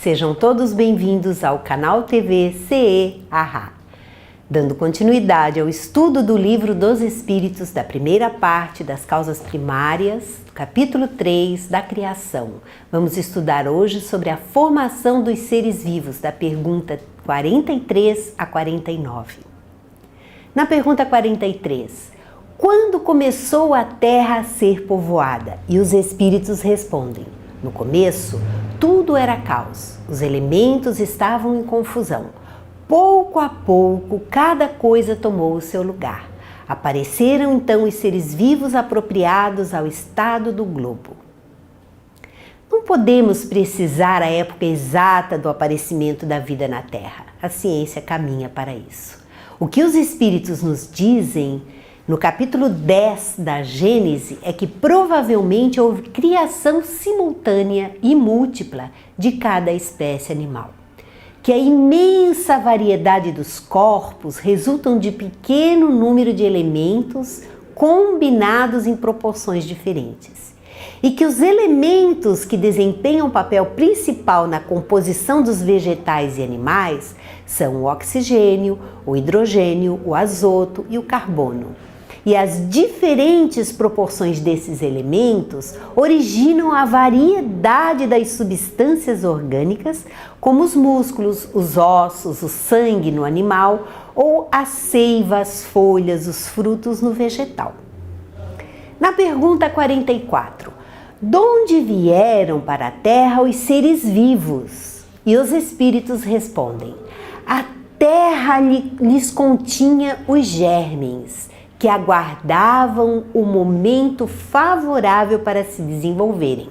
Sejam todos bem-vindos ao canal TV CE Ahá. Dando continuidade ao estudo do Livro dos Espíritos, da primeira parte das causas primárias, capítulo 3 da criação. Vamos estudar hoje sobre a formação dos seres vivos, da pergunta 43 a 49. Na pergunta 43, quando começou a terra a ser povoada? E os espíritos respondem: no começo, tudo era caos, os elementos estavam em confusão. Pouco a pouco, cada coisa tomou o seu lugar. Apareceram então os seres vivos apropriados ao estado do globo. Não podemos precisar a época exata do aparecimento da vida na Terra. A ciência caminha para isso. O que os espíritos nos dizem no capítulo 10 da Gênese é que provavelmente houve criação simultânea e múltipla de cada espécie animal. Que a imensa variedade dos corpos resultam de pequeno número de elementos combinados em proporções diferentes. E que os elementos que desempenham o papel principal na composição dos vegetais e animais são o oxigênio, o hidrogênio, o azoto e o carbono. E as diferentes proporções desses elementos originam a variedade das substâncias orgânicas, como os músculos, os ossos, o sangue no animal ou a seiva, as folhas, os frutos no vegetal. Na pergunta 44, de onde vieram para a Terra os seres vivos? E os espíritos respondem: a Terra lhes continha os germens, que aguardavam o momento favorável para se desenvolverem.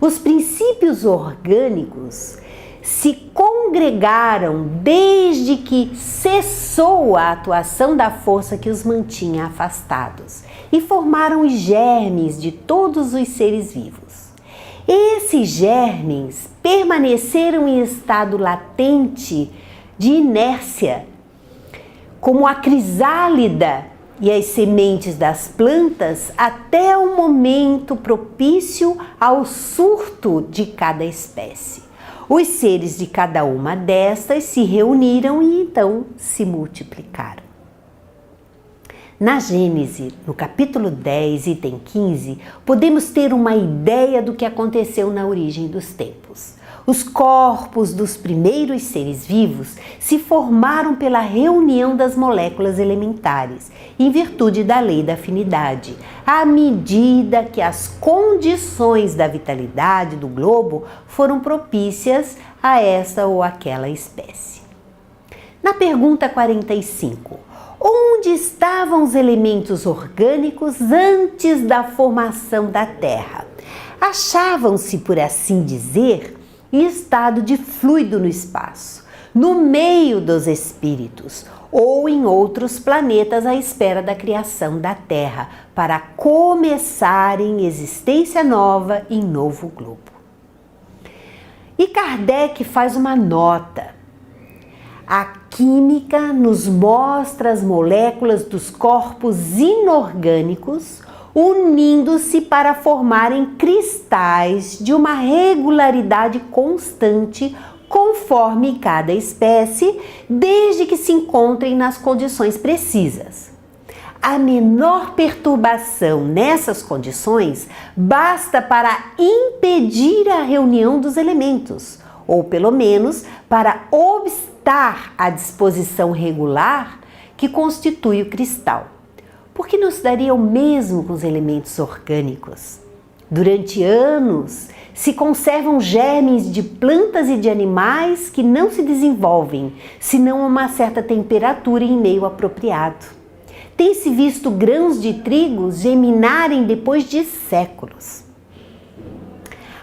Os princípios orgânicos se congregaram desde que cessou a atuação da força que os mantinha afastados e formaram os germes de todos os seres vivos. Esses germes permaneceram em estado latente de inércia, como a crisálida e as sementes das plantas, até o momento propício ao surto de cada espécie. Os seres de cada uma destas se reuniram e então se multiplicaram. Na Gênese, no capítulo 10, item 15, podemos ter uma ideia do que aconteceu na origem dos tempos. Os corpos dos primeiros seres vivos se formaram pela reunião das moléculas elementares, em virtude da lei da afinidade, à medida que as condições da vitalidade do globo foram propícias a esta ou aquela espécie. Na pergunta 45, onde estavam os elementos orgânicos antes da formação da Terra? Achavam-se, por assim dizer, em estado de fluido no espaço, no meio dos espíritos ou em outros planetas à espera da criação da Terra, para começarem existência nova em novo globo. E Kardec faz uma nota. A química nos mostra as moléculas dos corpos inorgânicos unindo-se para formarem cristais de uma regularidade constante conforme cada espécie, desde que se encontrem nas condições precisas. A menor perturbação nessas condições basta para impedir a reunião dos elementos, ou pelo menos para obstar a disposição regular que constitui o cristal. Porque não se daria o mesmo com os elementos orgânicos? Durante anos, se conservam germes de plantas e de animais que não se desenvolvem, senão a uma certa temperatura em meio apropriado. Tem-se visto grãos de trigo germinarem depois de séculos.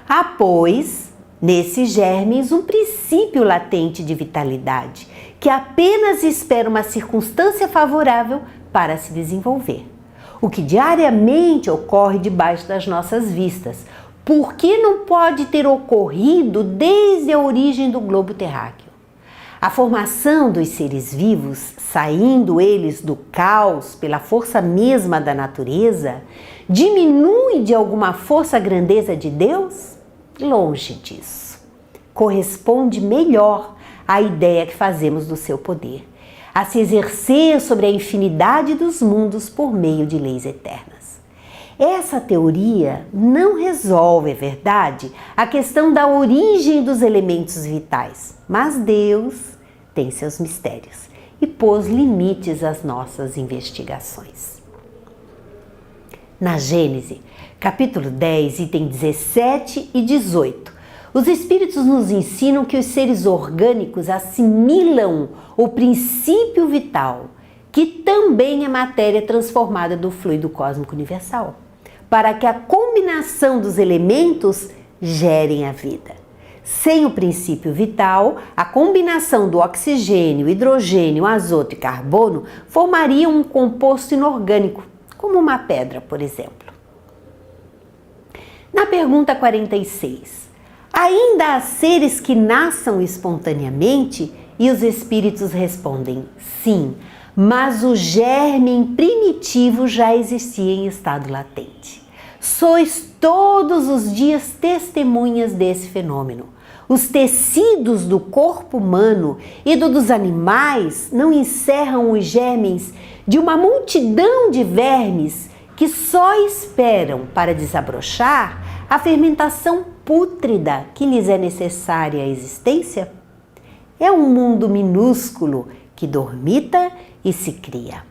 Há, pois, nesses germes um princípio latente de vitalidade, que apenas espera uma circunstância favorável para se desenvolver. O que diariamente ocorre debaixo das nossas vistas, por que não pode ter ocorrido desde a origem do globo terráqueo? A formação dos seres vivos, saindo eles do caos pela força mesma da natureza, diminui de alguma força a grandeza de Deus? Longe disso. corresponde melhor à ideia que fazemos do seu poder, a se exercer sobre a infinidade dos mundos por meio de leis eternas. Essa teoria não resolve, é verdade, a questão da origem dos elementos vitais, mas Deus tem seus mistérios e pôs limites às nossas investigações. Na Gênesis, capítulo 10, item 17 e 18, os Espíritos nos ensinam que os seres orgânicos assimilam o princípio vital, que também é matéria transformada do fluido cósmico universal, para que a combinação dos elementos gerem a vida. Sem o princípio vital, a combinação do oxigênio, hidrogênio, azoto e carbono formaria um composto inorgânico, como uma pedra, por exemplo. Na pergunta 46, ainda há seres que nasçam espontaneamente? E os espíritos respondem, sim, mas o germe primitivo já existia em estado latente. Sois todos os dias testemunhas desse fenômeno. Os tecidos do corpo humano e dos animais não encerram os germes de uma multidão de vermes que só esperam para desabrochar a fermentação pútrida que lhes é necessária à existência? É um mundo minúsculo que dormita e se cria.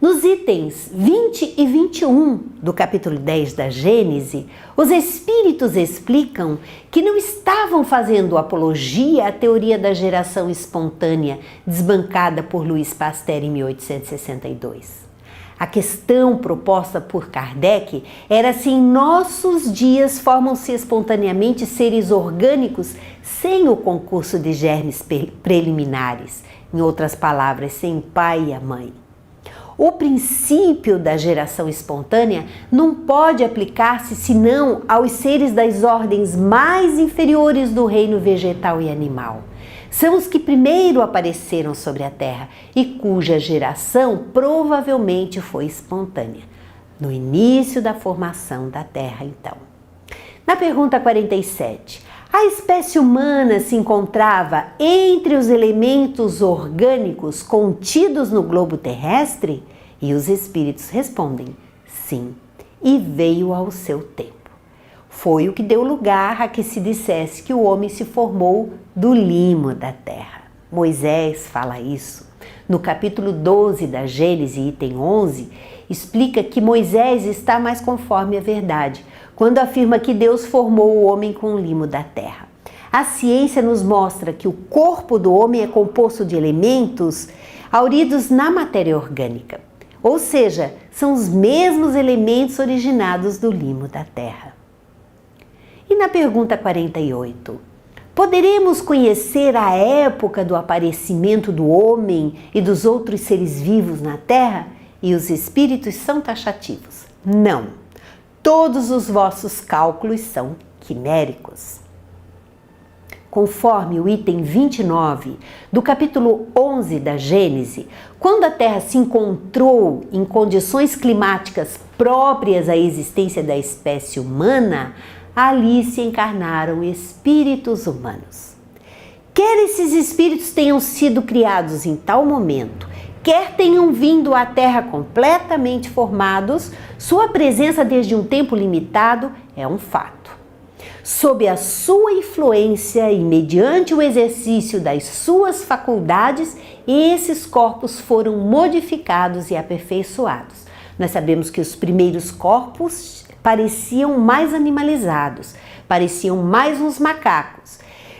Nos itens 20 e 21 do capítulo 10 da Gênese, os espíritos explicam que não estavam fazendo apologia à teoria da geração espontânea desbancada por Louis Pasteur em 1862. A questão proposta por Kardec era se em nossos dias formam-se espontaneamente seres orgânicos sem o concurso de germes preliminares, em outras palavras, sem o pai e a mãe. O princípio da geração espontânea não pode aplicar-se senão aos seres das ordens mais inferiores do reino vegetal e animal. São os que primeiro apareceram sobre a Terra e cuja geração provavelmente foi espontânea, no início da formação da Terra, então. Na pergunta 47, a espécie humana se encontrava entre os elementos orgânicos contidos no globo terrestre? E os espíritos respondem, sim, e veio ao seu tempo. Foi o que deu lugar a que se dissesse que o homem se formou do limo da terra. Moisés fala isso. No capítulo 12 da Gênesis, item 11, explica que Moisés está mais conforme a verdade, quando afirma que Deus formou o homem com o limo da terra. A ciência nos mostra que o corpo do homem é composto de elementos hauridos na matéria orgânica, ou seja, são os mesmos elementos originados do limo da terra. E na pergunta 48, poderemos conhecer a época do aparecimento do homem e dos outros seres vivos na Terra? E os espíritos são taxativos. Não, todos os vossos cálculos são quiméricos. Conforme o item 29 do capítulo 11 da Gênese, quando a Terra se encontrou em condições climáticas próprias à existência da espécie humana, ali se encarnaram espíritos humanos. Quer esses espíritos tenham sido criados em tal momento, quer tenham vindo à Terra completamente formados, sua presença desde um tempo limitado é um fato. Sob a sua influência e mediante o exercício das suas faculdades, esses corpos foram modificados e aperfeiçoados. Nós sabemos que os primeiros corpos pareciam mais animalizados, pareciam mais uns macacos.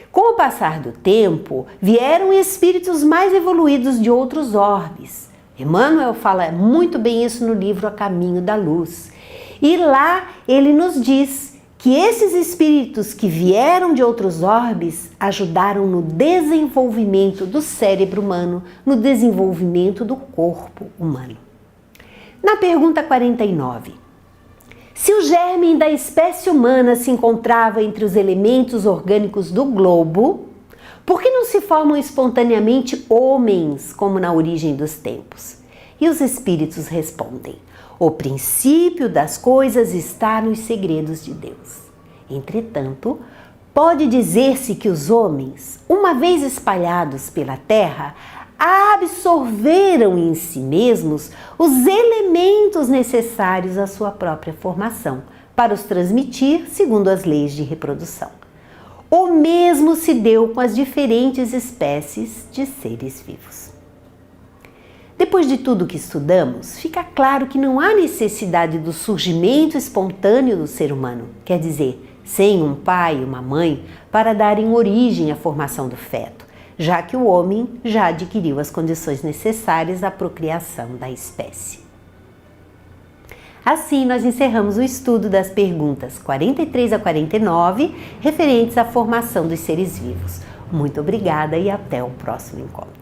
Com o passar do tempo, vieram espíritos mais evoluídos de outros orbes. Emmanuel fala muito bem isso no livro A Caminho da Luz. E lá ele nos diz que esses espíritos que vieram de outros orbes ajudaram no desenvolvimento do cérebro humano, no desenvolvimento do corpo humano. Na pergunta 49, se o germe da espécie humana se encontrava entre os elementos orgânicos do globo, por que não se formam espontaneamente homens, como na origem dos tempos? E os espíritos respondem, o princípio das coisas está nos segredos de Deus. Entretanto, Pode dizer-se que os homens, uma vez espalhados pela terra, absorveram em si mesmos os elementos necessários à sua própria formação, para os transmitir segundo as leis de reprodução. O mesmo se deu com as diferentes espécies de seres vivos. Depois de tudo que estudamos, fica claro que não há necessidade do surgimento espontâneo do ser humano, quer dizer, sem um pai e uma mãe, para darem origem à formação do feto, já que o homem já adquiriu as condições necessárias à procriação da espécie. Assim, nós encerramos o estudo das perguntas 43 a 49, referentes à formação dos seres vivos. Muito obrigada e até o próximo encontro.